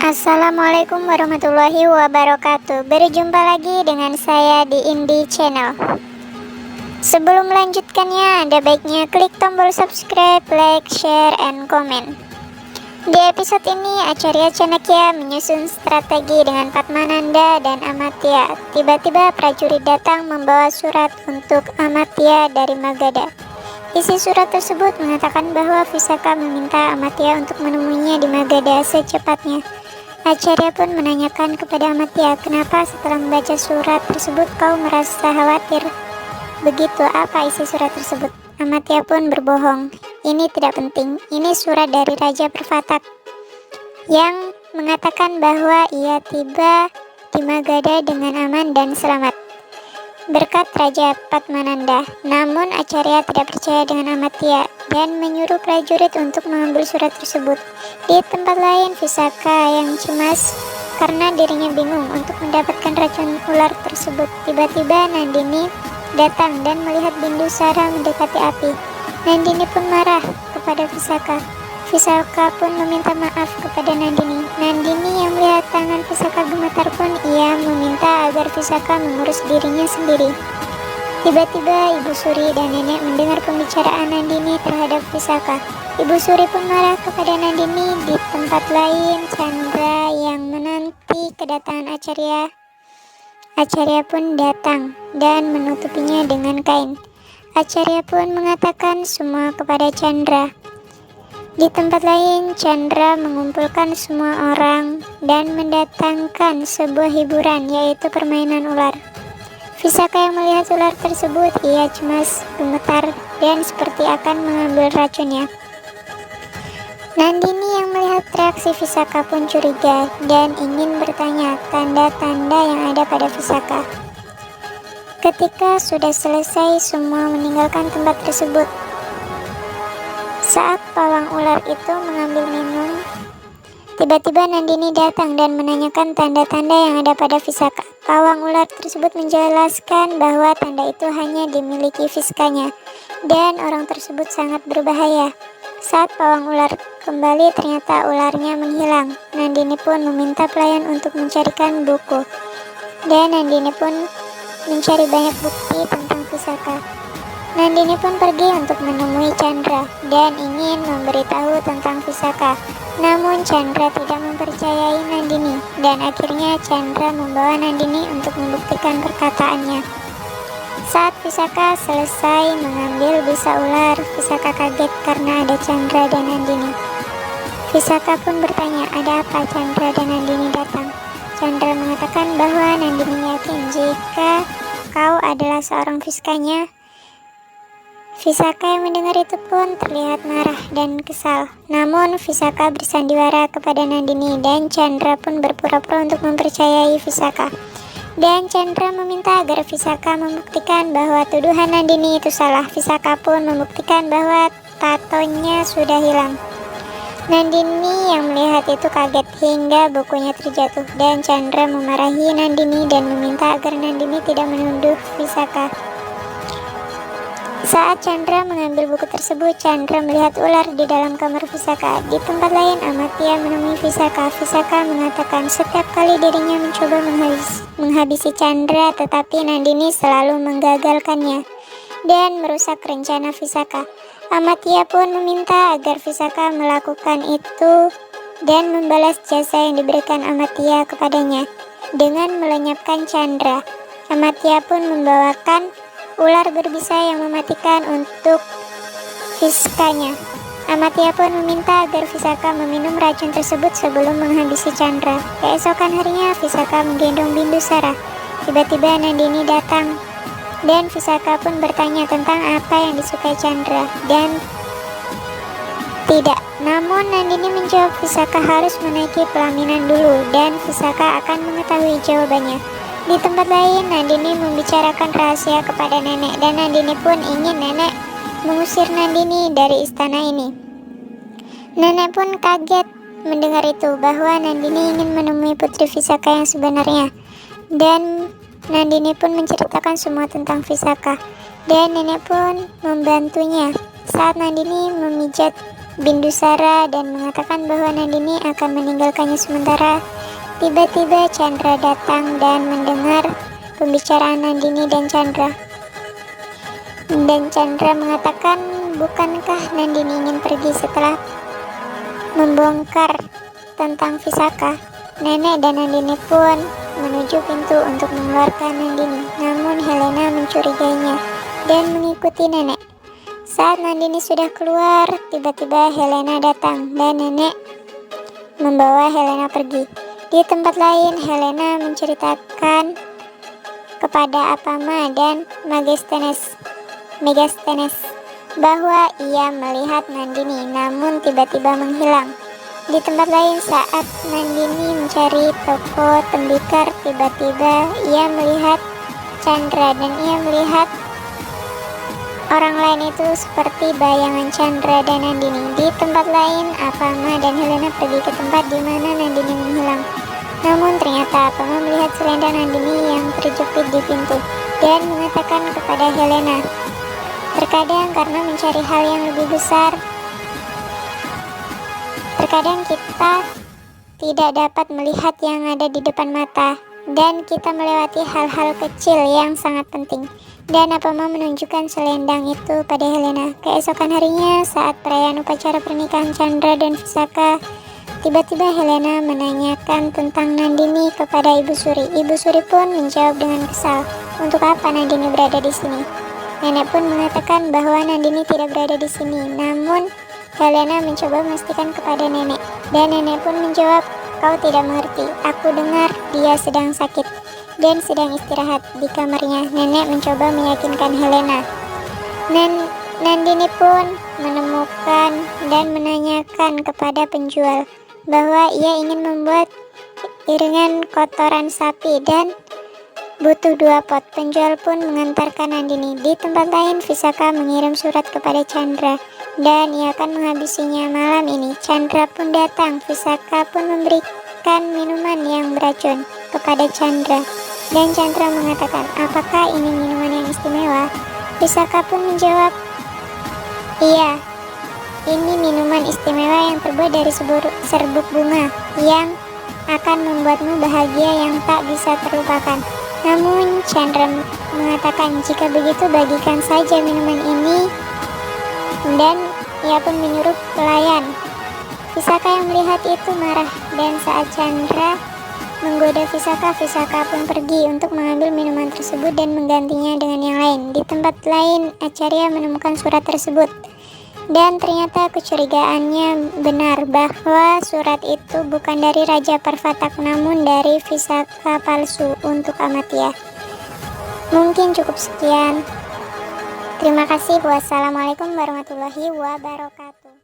Assalamualaikum warahmatullahi wabarakatuh. Berjumpa lagi dengan saya di Indi Channel. Sebelum melanjutkannya, ada baiknya klik tombol subscribe, like, share, and comment. Di episode ini, Acarya Chanakya menyusun strategi dengan Padmananda dan Amatya. Tiba-tiba prajurit datang membawa surat untuk Amatya dari Magadha. Isi surat tersebut mengatakan bahwa Visakha meminta Amatya untuk menemuinya di Magadha secepatnya. Acarya pun menanyakan kepada Amatya, kenapa setelah membaca surat tersebut kau merasa khawatir? Begitu, apa isi surat tersebut? Amatya pun berbohong. Ini tidak penting, ini surat dari Raja Pervatak yang mengatakan bahwa ia tiba di Magadha dengan aman dan selamat berkat Raja Padmananda. Namun Acarya tidak percaya dengan Amatya dan menyuruh prajurit untuk mengambil surat tersebut. Di tempat lain, Visakha yang cemas karena dirinya bingung untuk mendapatkan racun ular tersebut. Tiba-tiba Nandini datang dan melihat Bindusara mendekati api. Nandini pun marah kepada Visakha. Visakha pun meminta maaf kepada Nandini. Nandini yang melihat tangan Visakha gemetar pun ia meminta agar Visakha mengurus dirinya sendiri. Tiba-tiba Ibu Suri dan nenek mendengar pembicaraan Nandini terhadap Visakha. Ibu Suri pun marah kepada Nandini. Di tempat lain, Chandra yang menanti kedatangan Acarya. Acarya pun datang dan menutupinya dengan kain. Acarya pun mengatakan semua kepada Chandra. Di tempat lain, Chandra mengumpulkan semua orang dan mendatangkan sebuah hiburan, yaitu permainan ular. Visakha yang melihat ular tersebut, ia cemas, gemetar, dan seperti akan mengambil racunnya. Nandini yang melihat reaksi Visakha pun curiga dan ingin bertanya tanda-tanda yang ada pada Visakha. Ketika sudah selesai, semua meninggalkan tempat tersebut. Saat pawang ular itu mengambil minum, tiba-tiba Nandini datang dan menanyakan tanda-tanda yang ada pada Visakha. Pawang ular tersebut menjelaskan bahwa tanda itu hanya dimiliki Visakha-nya dan orang tersebut sangat berbahaya. Saat pawang ular kembali, ternyata ularnya menghilang. Nandini pun meminta pelayan untuk mencarikan buku, dan Nandini pun mencari banyak bukti tentang Visakha. Nandini pun pergi untuk menemui Chandra dan ingin memberitahu tentang Visakha. Namun Chandra tidak mempercayai Nandini dan akhirnya Chandra membawa Nandini untuk membuktikan perkataannya. Saat Visakha selesai mengambil bisa ular, Visakha kaget karena ada Chandra dan Nandini. Visakha pun bertanya, ada apa Chandra dan Nandini datang? Chandra mengatakan bahwa Nandini yakin jika kau adalah seorang Visakha-nya. Visakha yang mendengar itu pun terlihat marah dan kesal. Namun Visakha bersandiwara kepada Nandini dan Chandra pun berpura-pura untuk mempercayai Visakha. Dan Chandra meminta agar Visakha membuktikan bahwa tuduhan Nandini itu salah. Visakha pun membuktikan bahwa tatonya sudah hilang. Nandini yang melihat itu kaget hingga bukunya terjatuh dan Chandra memarahi Nandini dan meminta agar Nandini tidak menuduh Visakha. Saat Chandra mengambil buku tersebut, Chandra melihat ular di dalam kamar Visakha. Di tempat lain, Amatya menemui Visakha. Visakha mengatakan setiap kali dirinya mencoba menghabisi Chandra, tetapi Nandini selalu menggagalkannya dan merusak rencana Visakha. Amatya pun meminta agar Visakha melakukan itu dan membalas jasa yang diberikan Amatya kepadanya dengan melenyapkan Chandra. Amatya pun membawakan ular berbisa yang mematikan untuk Visakha-nya. Amatya pun meminta agar Visakha meminum racun tersebut sebelum menghabisi Chandra. Keesokan harinya Visakha menggendong Bindusara. Tiba-tiba Nandini datang dan Visakha pun bertanya tentang apa yang disukai Chandra dan tidak. Namun Nandini menjawab Visakha harus menaiki pelaminan dulu dan Visakha akan mengetahui jawabannya. Di tempat lain, Nandini membicarakan rahasia kepada nenek dan Nandini pun ingin nenek mengusir Nandini dari istana ini. Nenek pun kaget mendengar itu bahwa Nandini ingin menemui putri Visakha yang sebenarnya dan Nandini pun menceritakan semua tentang Visaka, dan nenek pun membantunya saat Nandini memijat Bindusara dan mengatakan bahwa Nandini akan meninggalkannya sementara. Tiba-tiba Chandra datang dan mendengar pembicaraan Nandini dan Chandra. Dan Chandra mengatakan, bukankah Nandini ingin pergi setelah membongkar tentang Visaka? Nenek dan Nandini pun menuju pintu untuk mengeluarkan Nandini, namun Helena mencurigainya dan mengikuti nenek. Saat Nandini sudah keluar, tiba-tiba Helena datang dan nenek membawa Helena pergi. Di tempat lain, Helena menceritakan kepada Apama dan Megasthenes bahwa ia melihat Nandini namun tiba-tiba menghilang. Di tempat lain, saat Nandini mencari toko tembikar, tiba-tiba ia melihat Chandra dan ia melihat orang lain itu seperti bayangan Chandra dan Nandini. Di tempat lain, Apama dan Helena pergi ke tempat di mana Nandini menghilang. Namun ternyata Apama melihat selendang Nandini yang terjepit di pintu dan mengatakan kepada Helena, terkadang karena mencari hal yang lebih besar, terkadang kita tidak dapat melihat yang ada di depan mata dan kita melewati hal-hal kecil yang sangat penting. Dan Apama menunjukkan selendang itu pada Helena. Keesokan harinya saat perayaan upacara pernikahan Chandra dan Visaka, tiba-tiba Helena menanyakan tentang Nandini kepada Ibu Suri. Ibu Suri pun menjawab dengan kesal, untuk apa Nandini berada di sini? Nenek pun mengatakan bahwa Nandini tidak berada di sini, namun Helena mencoba memastikan kepada nenek, dan nenek pun menjawab, kau tidak mengerti, aku dengar dia sedang sakit dan sedang istirahat di kamarnya. Nenek mencoba meyakinkan Helena. Nandini pun menemukan dan menanyakan kepada penjual bahwa ia ingin membuat iringan kotoran sapi dan butuh 2 pot. Penjual pun mengantarkan Nandini. Di tempat lain, Visaka mengirim surat kepada Chandra dan ia akan menghabisinya malam ini. Chandra pun datang. Visaka pun memberikan minuman yang beracun kepada Chandra dan Chandra mengatakan, apakah ini minuman yang istimewa? Visaka pun menjawab, iya, ini minuman istimewa yang terbuat dari serbuk bunga yang akan membuatmu bahagia yang tak bisa terlupakan. Namun Chandra mengatakan, jika begitu bagikan saja minuman ini, dan ia pun menyuruh pelayan. Visaka yang melihat itu marah, dan saat Chandra menggoda Visaka, Visaka pun pergi untuk mengambil minuman tersebut dan menggantinya dengan yang lain. Di tempat lain, Acarya menemukan surat tersebut. Dan ternyata kecurigaannya benar bahwa surat itu bukan dari Raja Parvatak namun dari Visaka palsu untuk Amatya. Mungkin cukup sekian. Terima kasih. Wassalamualaikum warahmatullahi wabarakatuh.